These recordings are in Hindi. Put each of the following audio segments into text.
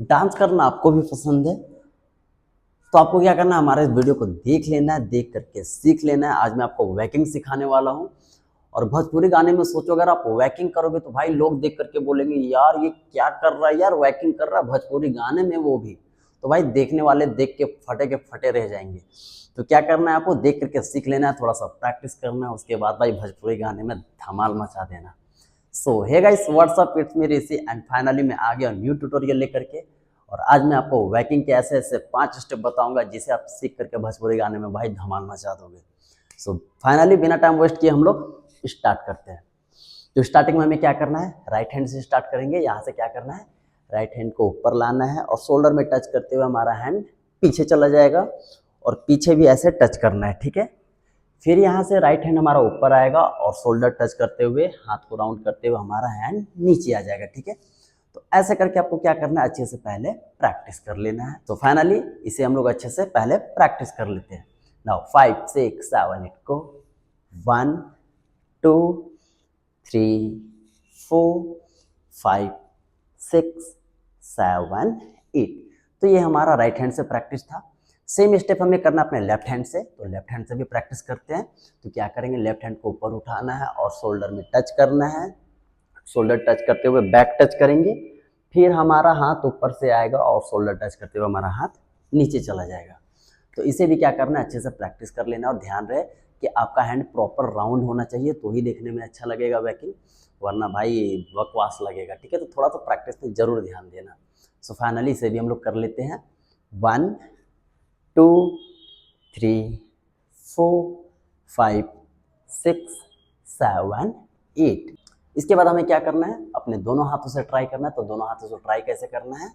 डांस करना आपको भी पसंद है तो आपको क्या करना है, हमारे इस वीडियो को देख लेना है, देख करके सीख लेना है। आज मैं आपको वैकिंग सिखाने वाला हूँ। और भोजपुरी गाने में सोचो, अगर आप वैकिंग करोगे तो भाई लोग देख करके बोलेंगे यार ये क्या कर रहा है, यार वैकिंग कर रहा है भोजपुरी गाने में वो भी। तो भाई देखने वाले देख के फटे रह जाएंगे। तो क्या करना है, आपको देख करके सीख लेना है, थोड़ा सा प्रैक्टिस करना है, उसके बाद भाई भोजपुरी गाने में धमाल मचा देना। So hey guys, what's up, it's me Rishi and finally मैं आ गया न्यू ट्यूटोरियल लेकर के। और आज मैं आपको वैकिंग के ऐसे ऐसे 5 स्टेप बताऊंगा जिसे आप सीख करके भोजपुरी गाने में भाई धमाल मचा दोगे। सो फाइनली बिना टाइम वेस्ट किए हम लोग स्टार्ट करते हैं। तो स्टार्टिंग में हमें क्या करना है, राइट हैंड से स्टार्ट करेंगे। यहाँ से क्या करना है, राइट हैंड को ऊपर लाना है और शोल्डर में टच करते हुए हमारा हैंड पीछे चला जाएगा और पीछे भी ऐसे टच करना है, ठीक है। फिर यहाँ से राइट हैंड हमारा ऊपर आएगा और शोल्डर टच करते हुए, हाथ को राउंड करते हुए हमारा हैंड नीचे आ जाएगा, ठीक है। तो ऐसे करके आपको क्या करना है, अच्छे से पहले प्रैक्टिस कर लेना है। तो फाइनली इसे हम लोग अच्छे से पहले प्रैक्टिस कर लेते हैं। नाउ 5 6 7 8 को 1 2 3 4 5 6 7 8। तो ये हमारा राइट हैंड से प्रैक्टिस था। सेम स्टेप हमें करना अपने लेफ्ट हैंड से। तो लेफ्ट हैंड से भी प्रैक्टिस करते हैं। तो क्या करेंगे, लेफ्ट हैंड को ऊपर उठाना है और शोल्डर में टच करना है। शोल्डर टच करते हुए बैक टच करेंगे। फिर हमारा हाथ ऊपर से आएगा और शोल्डर टच करते हुए हमारा हाथ नीचे चला जाएगा। तो इसे भी क्या करना है, अच्छे से प्रैक्टिस कर लेना। और ध्यान रहे कि आपका हैंड प्रॉपर राउंड होना चाहिए, तो ही देखने में अच्छा लगेगा वैकिंग, वरना भाई बकवास लगेगा, ठीक है। तो थोड़ा सा प्रैक्टिस में जरूर ध्यान देना। सो फाइनली इसे भी हम लोग कर लेते हैं। 1 2 3 4 5 6 7 8। इसके बाद हमें क्या करना है, अपने दोनों हाथों से ट्राई करना है। तो दोनों हाथों से ट्राई कैसे करना है,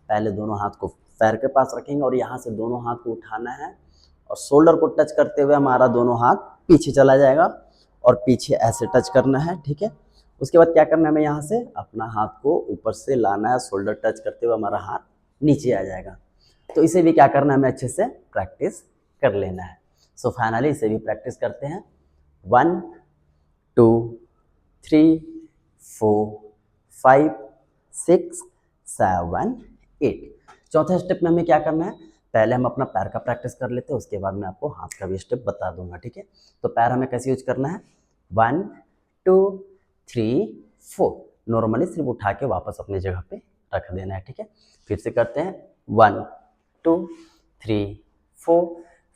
पहले दोनों हाथ को पैर के पास रखेंगे और यहाँ से दोनों हाथ को उठाना है और शोल्डर को टच करते हुए हमारा दोनों हाथ पीछे चला जाएगा और पीछे ऐसे टच करना है, ठीक है। उसके बाद क्या करना है, हमें यहाँ से अपना हाथ को ऊपर से लाना है, शोल्डर टच करते हुए हमारा हाथ नीचे आ जाएगा। तो इसे भी क्या करना है, हमें अच्छे से प्रैक्टिस कर लेना है। सो फाइनली इसे भी प्रैक्टिस करते हैं। 1 2 3 4 5 6 7 8। चौथे स्टेप में हमें क्या करना है, पहले हम अपना पैर का प्रैक्टिस कर लेते हैं, उसके बाद मैं आपको हाथ का भी स्टेप बता दूंगा, ठीक है। तो पैर हमें कैसे यूज करना है, 1 2 3 4। नॉर्मली सिर्फ उठा के वापस अपनी जगह पे रख देना है, ठीक है। फिर से करते हैं 1 2 3 4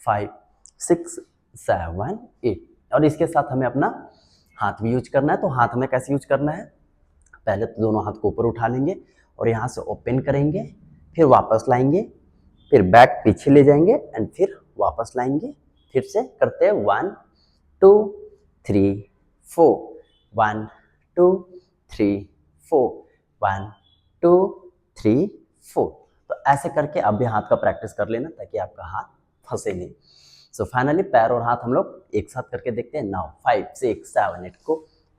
5 6 7 8। और इसके साथ हमें अपना हाथ भी यूज करना है। तो हाथ हमें कैसे यूज करना है, पहले तो दोनों हाथ को ऊपर उठा लेंगे और यहाँ से ओपन करेंगे, फिर वापस लाएंगे, फिर बैक पीछे ले जाएंगे एंड फिर वापस लाएंगे। फिर से करते हैं 1 2 3 4 1 2 3 4 1 2 3 4। तो ऐसे करके अब भी हाथ का प्रैक्टिस कर लेना ताकि आपका हाथ फंसे नहीं। सो फाइनली पैर और हाथ हम लोग एक साथ करके देखते हैं। नाउ 5 6 7 8 को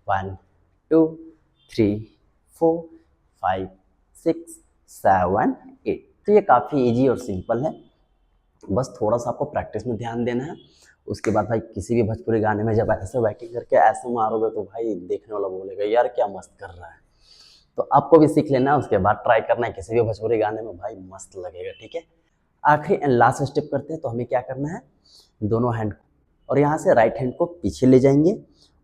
1 2 3 4 5 6 7 8। तो ये काफ़ी इजी और सिंपल है, बस थोड़ा सा आपको प्रैक्टिस में ध्यान देना है। उसके बाद भाई किसी भी भोजपुरी गाने में जब ऐसे वैकिंग करके ऐसे मारोगे तो भाई देखने वाला बोलेगा यार क्या मस्त कर रहा है। तो आपको भी सीख लेना है, उसके बाद ट्राई करना है किसी भी भोजपुरी गाने में, भाई मस्त लगेगा, ठीक है। आखिरी एंड लास्ट स्टेप करते हैं। तो हमें क्या करना है, दोनों हैंड और यहाँ से राइट हैंड को पीछे ले जाएंगे।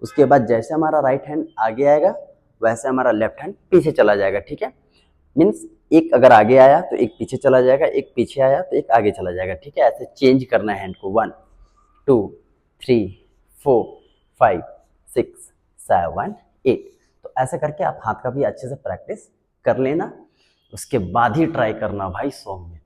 उसके बाद जैसे हमारा राइट हैंड आगे आएगा वैसे हमारा लेफ्ट हैंड पीछे चला जाएगा, ठीक है। मीन्स एक अगर आगे आया तो एक पीछे चला जाएगा, एक पीछे आया तो एक आगे चला जाएगा, ठीक है। ऐसे चेंज करना है हैंड को। 1 2 3 4 5 6 7 8। तो ऐसे करके आप हाथ का भी अच्छे से प्रैक्टिस कर लेना, उसके बाद ही ट्राई करना भाई सॉन्ग में।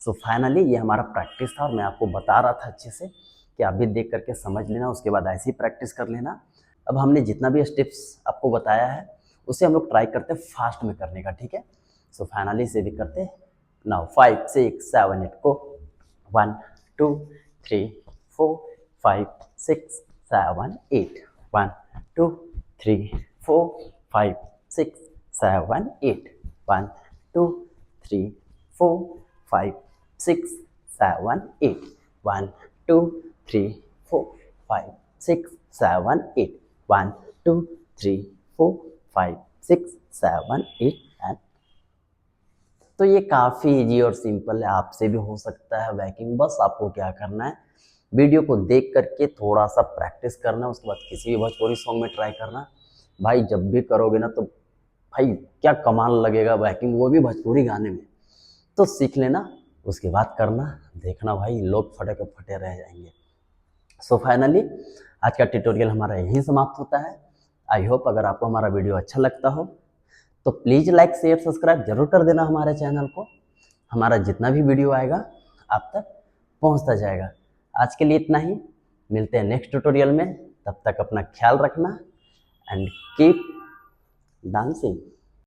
सो फाइनली ये हमारा प्रैक्टिस था और मैं आपको बता रहा था अच्छे से कि आप भी देख करके समझ लेना, उसके बाद ऐसे ही प्रैक्टिस कर लेना। अब हमने जितना भी स्टेप्स आपको बताया है उसे हम लोग ट्राई करते हैं फास्ट में करने का, ठीक है। सो फाइनली इसे भी करते हैं। नाउ 5 6 7 8 को 1 2 3 4 5 6 7 8 1 2 3 4 5 6 7 8 1 2 3 4 5 6 7 8 1 2 3 4 5 6 7 8 1 2 3 4 5 6 7 8 and तो ये काफ़ी इजी और सिंपल है, आपसे भी हो सकता है वैकिंग। बस आपको क्या करना है, वीडियो को देख करके थोड़ा सा प्रैक्टिस करना, उसके बाद किसी भी भोजपुरी सॉन्ग में ट्राई करना। भाई जब भी करोगे ना तो भाई क्या कमाल लगेगा वैकिंग, वो भी भोजपुरी गाने में। तो सीख लेना, उसके बाद करना, देखना भाई लोग फटे के फटे रह जाएंगे। सो फाइनली आज का ट्यूटोरियल हमारा यहीं समाप्त होता है। आई होप अगर आपको हमारा वीडियो अच्छा लगता हो तो प्लीज़ लाइक शेयर सब्सक्राइब जरूर कर देना हमारे चैनल को। हमारा जितना भी वीडियो आएगा आप तक पहुंचता जाएगा। आज के लिए इतना ही, मिलते हैं नेक्स्ट ट्यूटोरियल में। तब तक अपना ख्याल रखना एंड कीप डांसिंग।